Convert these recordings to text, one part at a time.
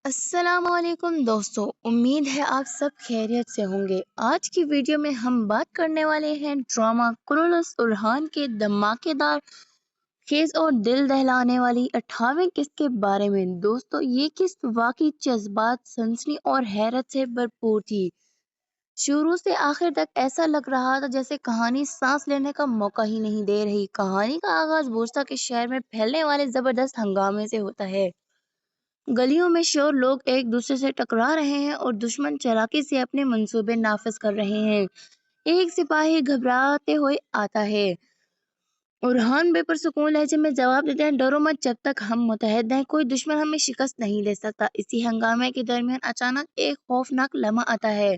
السلام علیکم دوستو، امید ہے آپ سب خیریت سے ہوں گے۔ آج کی ویڈیو میں ہم بات کرنے والے ہیں ڈرامہ کرولس ارحان کے دھماکے دار خیز اور دل دہلانے والی 28ویں قسط کے بارے میں۔ دوستو، یہ قسط واقعی جذبات، سنسنی اور حیرت سے بھرپور تھی۔ شروع سے آخر تک ایسا لگ رہا تھا جیسے کہانی سانس لینے کا موقع ہی نہیں دے رہی۔ کہانی کا آغاز بورسا کے شہر میں پھیلنے والے زبردست ہنگامے سے ہوتا ہے۔ گلیوں میں شور، لوگ ایک دوسرے سے ٹکرا رہے ہیں اور دشمن چالاکی سے اپنے منصوبے نافذ کر رہے ہیں۔ ایک سپاہی گھبراتے ہوئے آتا ہے۔ ارحان بے پرسکون لہجے میں جواب دیتے ہیں، ڈرو مت، جب تک ہم متحد ہیں کوئی دشمن ہمیں شکست نہیں دے سکتا۔ اسی ہنگامے کے درمیان اچانک ایک خوفناک لمحہ آتا ہے،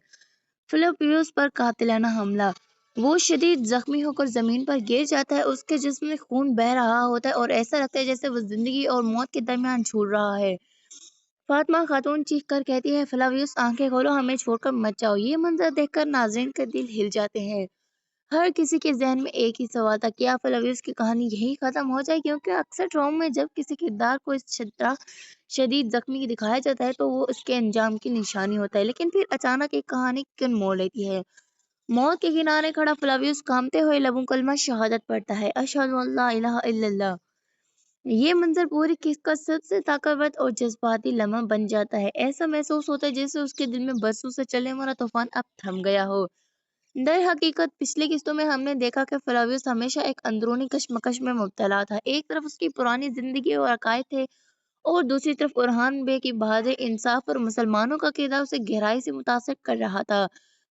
فلاویوس پر قاتلانہ حملہ۔ وہ شدید زخمی ہو کر زمین پر گر جاتا ہے، اس کے جسم میں خون بہہ رہا ہوتا ہے اور ایسا لگتا ہے جیسے وہ زندگی اور موت کے درمیان جھول رہا ہے۔ فاطمہ خاتون چیخ کر کہتی ہے، فلاویوس آنکھیں کھولو، ہمیں چھوڑ کر مت جاؤ۔ یہ منظر دیکھ کر ناظرین کے دل ہل جاتے ہیں۔ ہر کسی کے ذہن میں ایک ہی سوال تھا، کیا فلاویوس کی کہانی یہی ختم ہو جائے؟ کیونکہ اکثر ڈراموں میں جب کسی کردار کو اس طرح شدید زخمی دکھایا جاتا ہے تو وہ اس کے انجام کی نشانی ہوتا ہے، لیکن پھر اچانک ایک کہانی کن موڑ لیتی ہے۔ موت کے کنارے کھڑا فلاویوس کانپتے ہوئے لبوں کلمہ شہادت پڑھتا ہے، اشہد ان لا الہ الا اللہ۔ یہ منظر پوری قسط کا سب سے طاقتور اور جذباتی لمحہ بن جاتا ہے۔ ایسا محسوس ہوتا ہے جیسے اس کے دل میں برسوں سے چلنے والا طوفان اب تھم گیا ہو۔ در حقیقت پچھلی قسطوں میں ہم نے دیکھا کہ فلاویوس ہمیشہ ایک اندرونی کشمکش میں مبتلا تھا۔ ایک طرف اس کی پرانی زندگی اور عقائد تھے اور دوسری طرف ارحان بے کی بہادری، انصاف اور مسلمانوں کا کردار اسے گہرائی سے متاثر کر رہا تھا۔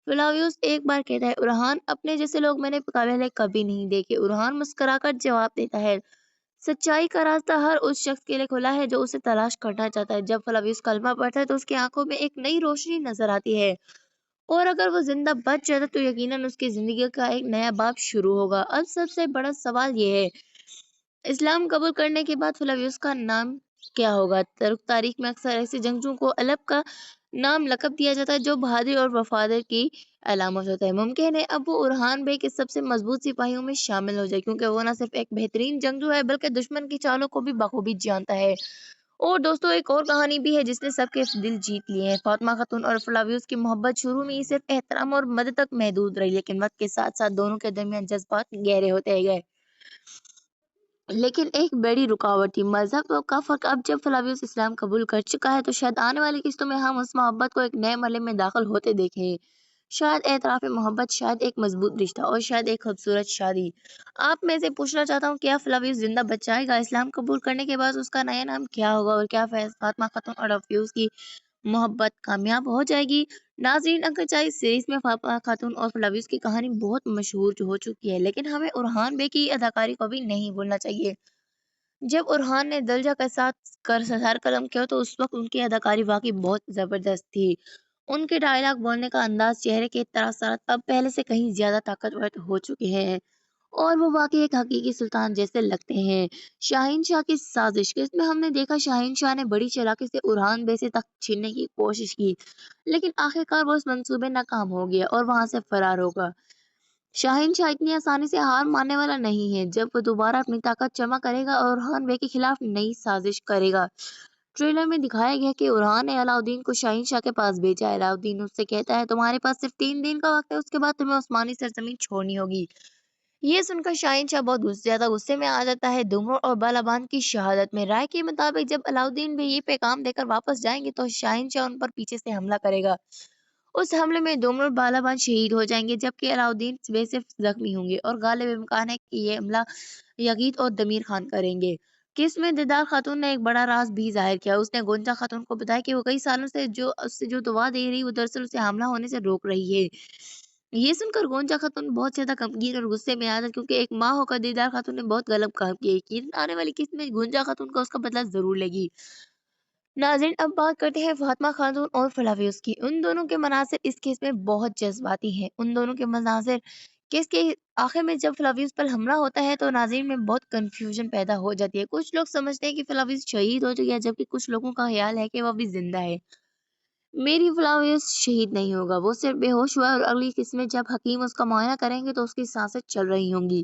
فلاویوس ایک بار کہتا ہے، ارحان، اپنے جیسے لوگ میں نے پہلے کبھی نہیں دیکھے۔ ارحان مسکرا کر جواب دیتا ہے، سچائی کا راستہ ہر اس شخص کے لیے کھلا ہے جو اسے تلاش کرنا چاہتا ہے۔ جب فلاویوس کلمہ پڑھتا ہے تو اس کی آنکھوں میں ایک نئی روشنی نظر آتی ہے، اور اگر وہ زندہ بچ جاتا تو یقیناً اس کی زندگی کا ایک نیا باب شروع ہوگا۔ اب سب سے بڑا سوال یہ ہے، اسلام قبول کرنے کے بعد فلاویوس کا نام کیا ہوگا؟ تاریخ میں اکثر ایسے جنگجو کو الگ کا نام لقب دیا جاتا ہے جو بہادری اور وفاداری کی علامت ہوتا ہے۔ ممکن ہے اب وہ ارحان بے کے سب سے مضبوط سپاہیوں میں شامل ہو جائے، کیونکہ وہ نہ صرف ایک بہترین جنگجو ہے بلکہ دشمن کی چالوں کو بھی بخوبی جانتا ہے۔ اور دوستو، ایک اور کہانی بھی ہے جس نے سب کے دل جیت لیے ہیں۔ فاطمہ خاتون اور فلاویوس کی محبت شروع میں ہی صرف احترام اور مدد تک محدود رہی، لیکن وقت کے ساتھ ساتھ دونوں کے درمیان جذبات گہرے ہوتے گئے۔ لیکن ایک بڑی رکاوٹ تھی، مذہب کا فرق۔ اب جب فلاویوس اسلام قبول کر چکا ہے تو شاید آنے والی قسطوں میں ہم اس محبت کو ایک نئے مرحلے میں داخل ہوتے دیکھیں، شاید اعتراف محبت، شاید ایک مضبوط رشتہ اور شاید ایک خوبصورت شادی۔ آپ میں سے پوچھنا چاہتا ہوں، کیا فلاویوس زندہ بچ جائے گا؟ اسلام قبول کرنے کے بعد اس کا نیا نام کیا ہوگا؟ اور کیا فاطمہ خاتون اور فلاویوس کی محبت کامیاب ہو جائے گی؟ ناظرین، اگرچہ اس سیریز میں فاطمہ خاتون اور فلاویوس کی کہانی بہت مشہور ہو چکی ہے، لیکن ہمیں ارحان بے کی اداکاری کو بھی نہیں بھولنا چاہیے۔ جب ارحان نے دلجا کے ساتھ سر قلم کیا تو اس وقت ان کی اداکاری واقعی بہت زبردست تھی۔ ان کے ڈائلاگ، بولنے کا انداز، چہرے کے تاثرات اب پہلے سے کہیں زیادہ طاقتور ہو چکے ہیں اور وہ واقعی ایک حقیقی سلطان جیسے لگتے ہیں۔ شاہین شاہ کی سازش، اس میں ہم نے دیکھا شاہین شاہ نے بڑی چالاکی سے ارحان بے سے تخت چھیننے کی کوشش کی، لیکن آخرکار وہ اس منصوبے ناکام ہو گیا اور وہاں سے فرار ہوگا۔ شاہین شاہ اتنی آسانی سے ہار ماننے والا نہیں ہے۔ جب وہ دوبارہ اپنی طاقت جمع کرے گا اور ارحان بے کے خلاف نئی سازش کرے گا۔ ٹریلر میں دکھایا گیا کہ ارحان نے علاؤدین کو شاہین شاہ کے پاس بھیجا ہے۔ علاؤدین اس سے کہتا ہے، تمہارے پاس صرف 3 دن کا وقت ہے، اس کے بعد تمہیں عثمانی سرزمین چھوڑنی ہوگی۔ یہ سن کر شاہین شاہ بہت زیادہ غصے میں آ جاتا ہے۔ دومرو اور بالابان کی شہادت میں رائے کے مطابق جب علاؤدین بھی یہ پیغام دے کر واپس جائیں گے تو شاہین شاہ ان پر پیچھے سے حملہ کرے گا۔ اس حملے میں دومرو اور بالابان شہید ہو جائیں گے، جبکہ علاؤدین بے صرف زخمی ہوں گے، اور غالب امکان ہے کہ یہ حملہ یزید اور دمیر خان کریں گے۔ قسط میں دیدار خاتون نے ایک بڑا راز بھی ظاہر کیا۔ اس نے گونجا خاتون کو بتایا کہ وہ کئی سالوں سے اس سے جو دعا دے رہی وہ دراصل اسے حاملہ ہونے سے روک رہی ہے۔ یہ سن کر گونجا خاتون بہت زیادہ غمگین اور غصے میں آ جاتی، کیونکہ ایک ماں ہو کر دیدار خاتون نے بہت غلط کام کیا۔ یقیناً آنے والی قسط میں گونجا خاتون کو اس کا بدلہ ضرور لے گی۔ ناظرین، اب بات کرتے ہیں فاطمہ خاتون اور فلاویوس کی۔ ان دونوں کے مناظر اس کیس میں بہت جذباتی ہیں۔ ان دونوں کے مناظر کیس کے آخر میں جب فلاویوس پر حملہ ہوتا ہے تو ناظرین میں بہت کنفیوژن پیدا ہو جاتی ہے۔ کچھ لوگ سمجھتے ہیں کہ فلاویوس شہید ہو چکا ہے، جبکہ کچھ لوگوں کا خیال ہے کہ وہ ابھی زندہ ہے۔ میری فلاویوس شہید نہیں ہوگا، وہ صرف بے ہوش ہوا ہے، اور اگلی قسط میں جب حکیم اس کا معائنہ کریں گے تو اس کی سانسیں چل رہی ہوں گی۔